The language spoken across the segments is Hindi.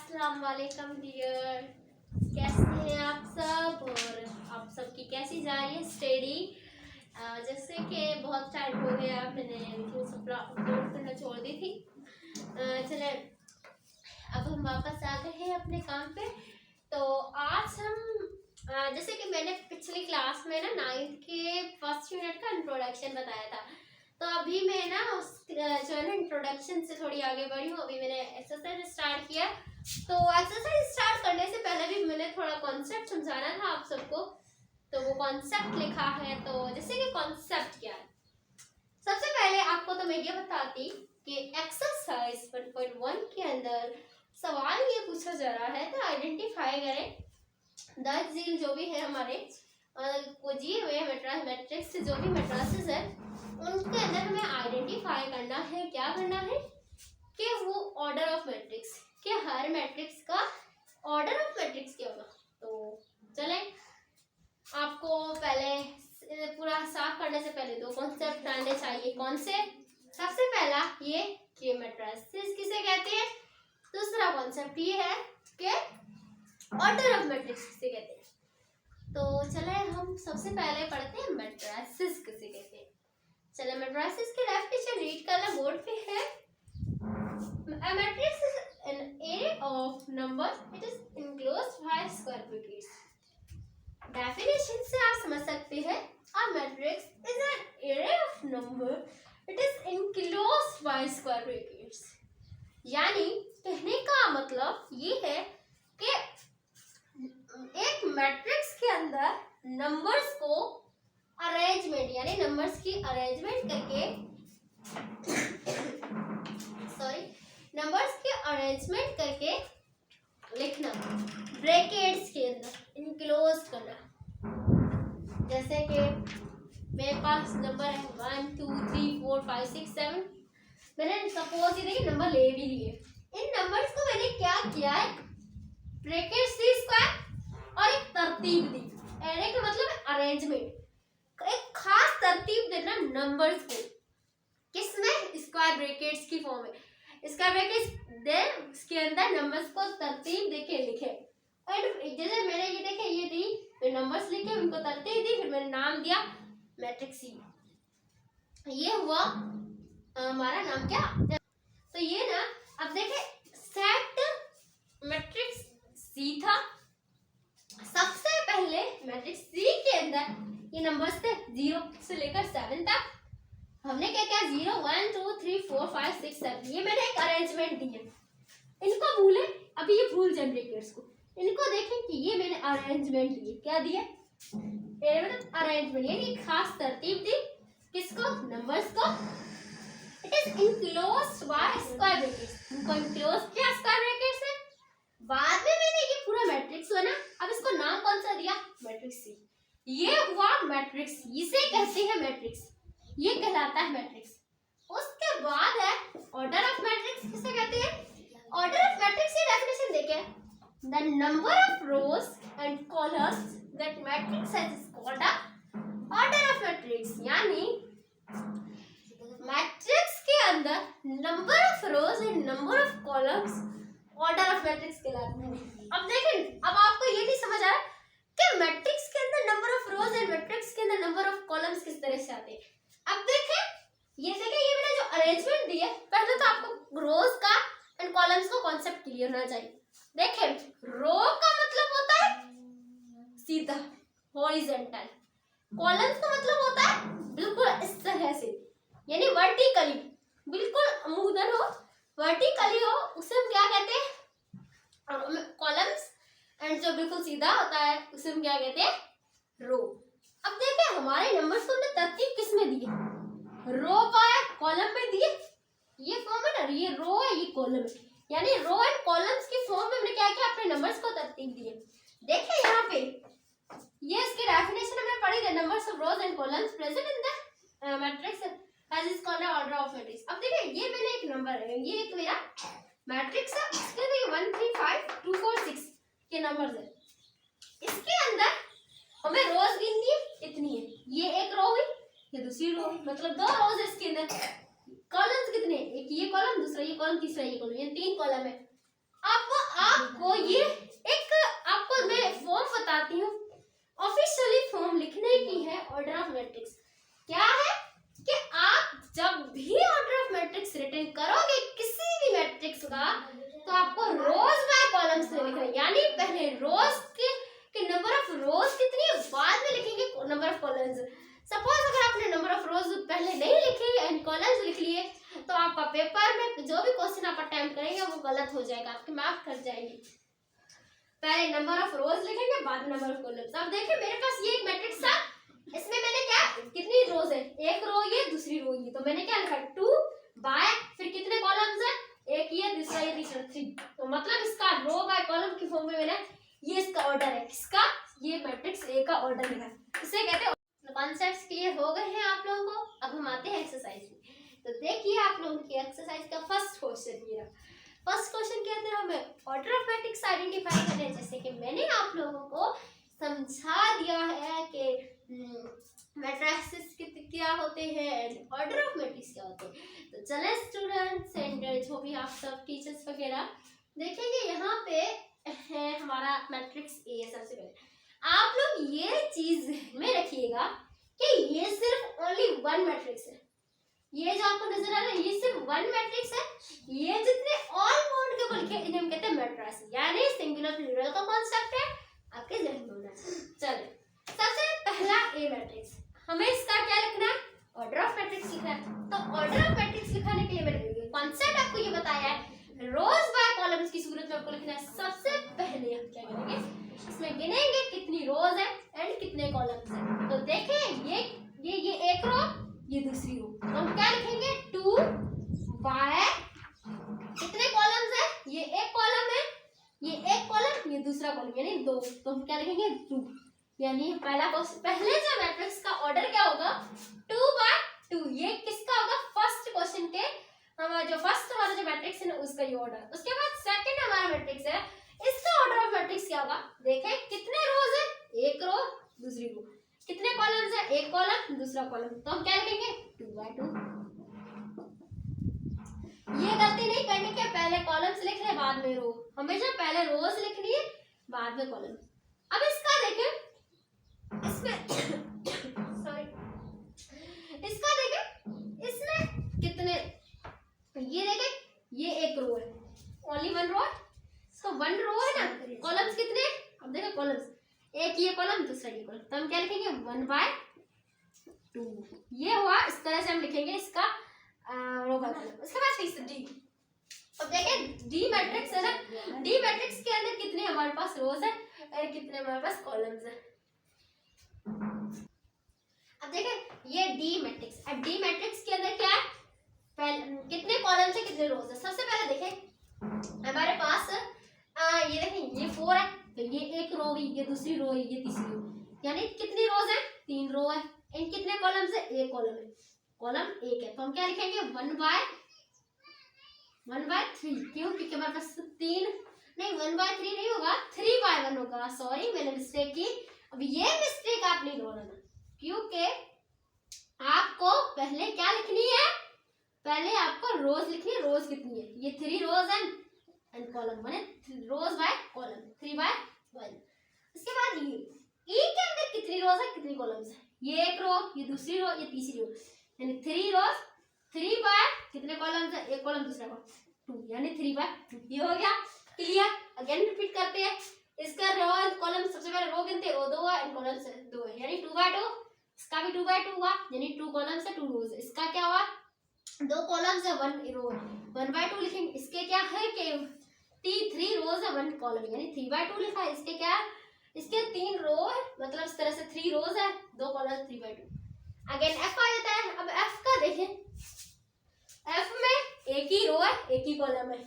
अस्सलाम वालेकुम डियर, कैसे हैं आप सब और आप सबकी कैसी जा रही है स्टडी। जैसे कि बहुत टाइम हो गया मैंने वीडियोस अपलोड करना छोड़ दी थी। चले अब हम वापस आ गए हैं अपने काम पे। तो आज हम जैसे कि मैंने पिछली क्लास में ना 9th के फर्स्ट यूनिट का इंट्रोडक्शन बताया था, तो अभी मैं ना उस जो है ना इंट्रोडक्शन से थोड़ी आगे बढ़ी हूँ। अभी मैंने एक्सरसाइज स्टार्ट किया, तो एक्सरसाइज स्टार्ट करने से पहले भी मैंने थोड़ा कॉन्सेप्ट समझाना था आप सबको, तो वो कॉन्सेप्ट लिखा है। तो जैसे कि कॉन्सेप्ट क्या है, सबसे पहले आपको तो मैं ये बताती कि एक्सरसाइज 1.1 के अंदर सवाल ये पूछा जा रहा है, तो आइडेंटिफाई करें द जील जो भी है हमारे को दिए हुए मैट्रिक्स जो भी मैट्रिसेस है उनके अंदर हमें आइडेंटिफाई करना है। क्या करना है कि वो ऑर्डर ऑफ मैट्रिक्स, कि हर मैट्रिक्स का ऑर्डर ऑफ मैट्रिक्स क्या होगा। तो चलें, आपको पहले पूरा साफ करने से पहले दो कॉन्सेप्ट आने चाहिए। कौन से? सबसे पहला ये कि मैट्रिसेस किसे कहते हैं, दूसरा कॉन्सेप्ट ये है कि ऑर्डर ऑफ मैट्रिक्स किसे कहते हैं। तो चले हम सबसे पहले पढ़ते हैं मैट्रिसेस किसे कहते हैं। चले मैट्रिसेस की डेफिनेशन रीड कर ले, बोर्ड पे है। A matrix is an array of numbers. It is enclosed by square brackets. Definition से आप समझ सकते हैं, a matrix is an array of number. It is enclosed by square brackets. यानी कहने का मतलब ये है कि एक मैट्रिक्स के अंदर नंबर्स को अरेंजमेंट यानी नंबर्स की अरेंजमेंट करके नंबर्स के अरेंजमेंट करके लिखना, ब्रैकेट्स के अंदर इनक्लोज करना। जैसे कि मेरे पास नंबर है 1 2 3 4 5 6 7, मैंने सपोज ये देखिए नंबर ले भी लिए। इन नंबर्स को मैंने क्या किया है, ब्रैकेट्स दी स्क्वायर और एक तरतीब दी। एरे का मतलब अरेंजमेंट, एक खास तरतीब देना नंबर्स को, किसमें? स्क्वायर ब्रैकेट्स की फॉर्म में। स्क्वायर ब्रैकेट्स दे, उसके अंदर नंबर्स को तरतीब देके लिखे। और जैसे मैंने ये देखे ये दी, मैं नंबर्स लिखे उनको तरतीब दी, फिर मैंने नाम दिया मैट्रिक्स सी। ये हुआ हमारा नाम क्या। तो ये ना अब देखे सेट मैट्रिक्स सी था। सबसे पहले मैट्रिक्स सी के अंदर ये नंबर्स थे 0 से लेकर 7 तक। हमने क्या किया, 0 1 2 3 4 5 6 7, ये मैंने एक अरेंजमेंट दी है। इनको भूले, अभी ये भूल जाए ब्रैकेट्स को, इनको देखें कि ये मैंने अरेंजमेंट दी। क्या दिया? मतलब अरेंजमेंट, यानी खास तरतीब दी। किसको? नंबर्स को। It is enclosed bye square brackets, इनको इनक्लोज किया स्क्वायर ब्रैकेट्स से। बाद में मैंने ये पूरा मैट्रिक्स बना, अब इसको नाम कौन सा दिया? मैट्रिक्स सी। ये हुआ मैट्रिक्स, इसे कहते हैं मैट्रिक्स, ये कहलाता है मैट्रिक्स। उसके बाद है ऑर्डर ऑफ मैट्रिक्स, किसे कहते हैं? ऑर्डर ऑफ मैट्रिक्स की डेफिनेशन देखें, the number of rose and columns that matrix has is called a order of matrix. यानी मैट्रिक्स के अंदर number of rose and number of columns order of matrix कहलाते हैं। अब देखें, अब आपको ये नहीं समझ आ रहा कि मैट्रिक्स के अंदर number of rose and matrix के अंदर नंबर ऑफ कॉलम्स किस तरह से आते हैं। अब देखें, ये मैंने जो अरेंजमेंट दी है, पहले तो आपको रोज का एंड कॉलम्स का कॉन्सेप्ट क्लियर होना चाहिए। देखें, रो का मतलब होता है सीधा, हॉरिजॉन्टल। कॉलम्स का मतलब होता है बिल्कुल इस तरह से, यानी वर्टिकली, बिल्कुल अमूदन हो, वर्टिकली हो, उसे हम क्या कहते हैं? कॉलम्स। एंड जो बिल्कुल सीधा होता है उसे हम क्या कहते हैं? रो। अब देखें, हमारे नंबर्स को हमने तरतीब किस में दी है? रो पाया, कॉलम में दिए। ये फॉर्म है ना, ये रो है, ये कॉलम है, यानी रो एंड कॉलम्स की फॉर्म में हमने क्या किया, अपने नंबर्स को तरतीब दिए। देखिए यहाँ पे ये इसकी डेफिनेशन हमने पढ़ी है, numbers of rose and columns present in the matrix has is called order of matrix. अब देखिए, ये मैंने एक नंबर है, ये एक मेरा मैट्रिक्स है, इसके अंदर 1 3 5 2 4 6 के नंबर्स है। इसके अंदर हमें रोज गिननी है, इतनी है, ये एक रो हुई, ये दूसरी रो, मतलब 2 रोज है इसके अंदर। कॉलम्स कितने? एक ये कॉलम, दूसरा ये कॉलम, तीसरा ये कॉलम, ये 3 कॉलम है। आपको आप ये एक आपको मैं फॉर्म बताती हूँ, ऑफिशियली फॉर्म लिखने की है ऑर्डर ऑफ मैट्रिक्स। क्या है कि आप जब भी ऑर्डर ऑफ मैट्रिक्स रिटर्न करोगे किसी भी मैट्रिक्स का, तो आपको रोज बाय कॉलम्स में लिखना है। यानी पहले रोज के नंबर ऑफ रोज कितनी है, बाद में लिखेंगे नंबर ऑफ कॉलम्स। सपोज अगर आपने नंबर ऑफ रोज पहले नहीं लिखे एंड कॉलम्स लिख लिए, तो आपका पेपर में जो भी क्वेश्चन आप अटेम्प्ट करेंगे वो गलत हो जाएगा, आपके मार्क्स कट जाएंगे। पहले नंबर ऑफ रोज लिखेंगे, बाद में नंबर ऑफ कॉलम्स। अब देखिए मेरे पास ये एक मैट्रिक्स था, इसमें मैंने क्या कितनी रोज है, एक रो ये दूसरी रो ये, तो मैंने क्या लिखा 2 बाय फिर कितने कॉलम्स है, एक ये दूसरा ये तीसरा 3। तो मतलब इसका रो बाय कॉलम की फॉर्म में मैंने ये इसका ऑर्डर है, इसका ये मैट्रिक्स ए का ऑर्डर लिखा है, इसे कहते हैं। कॉन्सेप्ट्स क्लियर हो गए हैं आप लोगों को। अब हम आते हैं एक्सरसाइज में। तो देखिए आप लोगों की एक्सरसाइज का फर्स्ट क्वेश्चन ये रहा। फर्स्ट क्वेश्चन के अंदर हमें ऑर्डर ऑफ मैट्रिक्स आइडेंटिफाई करना है, जैसे कि मैंने आप लोगों को समझा दिया है कि मैट्रिक्स क्या होते हैं एंड ऑर्डर ऑफ मैट्रिक्स क्या होते हैं। तो चले स्टूडेंट्स एंड जो भी आप सब टीचर्स वगैरह देखेंगे, यहाँ पे है हमारा मैट्रिक्स ए। सबसे पहले आप लोग ये चीज में रखिएगा कि ये सिर्फ ओनली वन मैट्रिक्स है। ये जो आपको नजर आ रहा है ये सिर्फ वन मैट्रिक्स है। ये जितने ऑल मोड के बोल के इन्हें हम कहते हैं मैट्रिक्स, यानी सिंगुलर प्लूरल का कॉन्सेप्ट है, आपके जहन में होना चाहिए। चलिए सबसे पहला ए मैट्रिक्स, हमें इसका क्या लिखना है, ऑर्डर ऑफ मैट्रिक्स लिखना है। तो ऑर्डर ऑफ मैट्रिक्स लिखने के लिए मैंने कॉन्सेप्ट आपको ये बताया है, रोज बाय कॉलम्स की सूरत में आपको लिखना है। सबसे पहले हम क्या करेंगे, इसमें गिनेंगे कितनी रोज है एंड कितने कॉलम्स है। तो देखें ये एक रो ये दूसरी रो, तो हम क्या लिखेंगे 2 बाय कितने कॉलम्स है, ये एक कॉलम है, ये एक कॉलम ये दूसरा कॉलम यानी 2, तो हम क्या लिखेंगे 2। यानी पहले जो मैट्रिक्स का ऑर्डर क्या होगा 2 बाय 2। ये किसका होगा, फर्स्ट क्वेश्चन के हमारा जो मैट्रिक्स है ना उसका ये ऑर्डर। उसके बाद सेकंड हमारा मैट्रिक्स है, इसका ऑर्डर ऑफ मैट्रिक्स क्या होगा, देखें कितने रोज है, एक रो दूसरी रो, कितने कॉलम्स है, एक कॉलम दूसरा कॉलम, तो हम क्या लिखेंगे 2 बाय 2। ये गलती नहीं करनी कि पहले कॉलम्स लिख ले बाद में रो, हमेशा पहले रोज लिखनी है बाद में कॉलम। अब इसका देखें, इसमें सॉरी इसका देखें, इसमें कितने, ये देखें ये एक रो है, ओनली वन रो है, इसका वन रो है ना, कॉलम्स कितने, अब देखो कॉलम्स एक ये कॉलम दूसरा ये कॉलम, तो हम क्या लिखेंगे 1 बाय 2। ये हुआ, इस तरह से हम लिखेंगे इसका रो बाय कॉलम। उसके बाद तीसरा डी। अब देखें डी मैट्रिक्स है ना, डी मैट्रिक्स के अंदर कितने हमारे पास रोज है और कितने हमारे पास कॉलम्स है। अब देखें ये डी मैट्रिक्स, अब डी मैट्रिक्स के अंदर क्या है, कितने कॉलम्स है कितने रोज है। सबसे पहले देखें हमारे पास ये देखें ये 4 है, तो ये एक रो हुई, ये दूसरी रो है, ये तीसरी रो, यानी कितनी रोज है 3 रो है। इन कितने कॉलम्स है, एक कॉलम है, कॉलम एक है, तो हम क्या लिखेंगे 1 बाय 3। क्यों, क्योंकि हमारे पास 3 नहीं 1 बाय 3 नहीं होगा, 3 बाय 1 होगा। सॉरी मैंने मिस्टेक की। अब ये मिस्टेक आप नहीं दोहराना, क्योंकि आपको पहले क्या लिखनी है, पहले आपको रोज लिखनी है, रोज कितनी है, ये 3 रोज है एंड कॉलम बने रोज बाय कॉलम 3 बाय 1। उसके बाद ई के अंदर कितनी रोज है कितनी कॉलम्स है, ये एक रो ये दूसरी रो ये तीसरी रो, यानी 3 रोज 3 बाय कितने कॉलम्स है, एक कॉलम दूसरा कॉलम 2, यानी 3 बाय 2। ये हो गया क्लियर। अगेन रिपीट करते हैं, इसका रो एंड कॉलम, सबसे पहले रो गिनते हैं, वो 2 है एंड कॉलम्स 2 है, यानी 2 बाय 2। इसका भी 2 बाय 2 हुआ, यानी 2 कॉलम्स है 2 रोज। इसका क्या हुआ 2 कॉलम्स है 1 रो, 1 बाय 2 लिखेंगे। इसके क्या है कि 3 रोज है 1 कॉलम, यानी 3 बाय 2 लिखा है। इसके क्या है, इसके 3 रो है, मतलब इस तरह से 3 रोज है 2 कॉलम 3 बाय 2। अगेन एफ आ जाता है। अब एफ का देखें, एफ में एक ही रो है एक ही कॉलम है,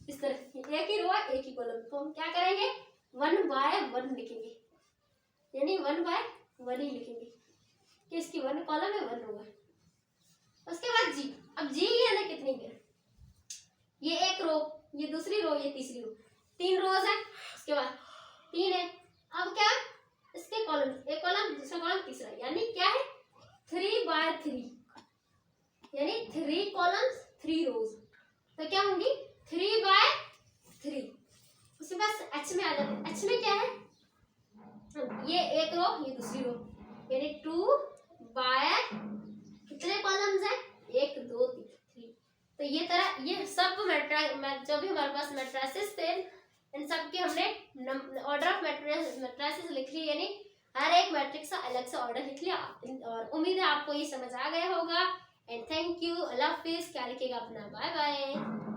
इस तरह एक ही रो है एक ही कॉलम, तो हम क्या करेंगे 1 बाय 1 लिखेंगे, यानी 1 बाय 1 ही लिखेंगे कि इसकी 1 कॉलम है 1 रो है। उसके बाद जी, अब जी के अंदर कितनी है, ये एक रो ये दूसरी रो ये तीसरी रो, 3 रोज है, उसके बाद 3 है। अब क्या, इसके कॉलम एक कॉलम दूसरा कॉलम तीसरा, यानी क्या है 3 बाय 3, यानी 3 कॉलम्स 3 रोज, तो क्या होंगी 3 बाय 3। उसके पास एच में आ जाते हैं। एच में क्या है, ये एक रो ये दूसरी रो, यानी 2 बाय कितने कॉलम्स है, 1 2 3। तो ये तरह ये सब जो भी हमारे पास मैट्रिसेस थे इन सब के हमने ऑर्डर ऑफ मैट्रिसेस लिख ली, यानी हर एक मैट्रिक्स का अलग से ऑर्डर लिख लिया। और उम्मीद है आपको ये समझ आ गया होगा। एंड थैंक यू, अल्लाह हाफिज, क्या लिखेगा अपना, बाय बाय।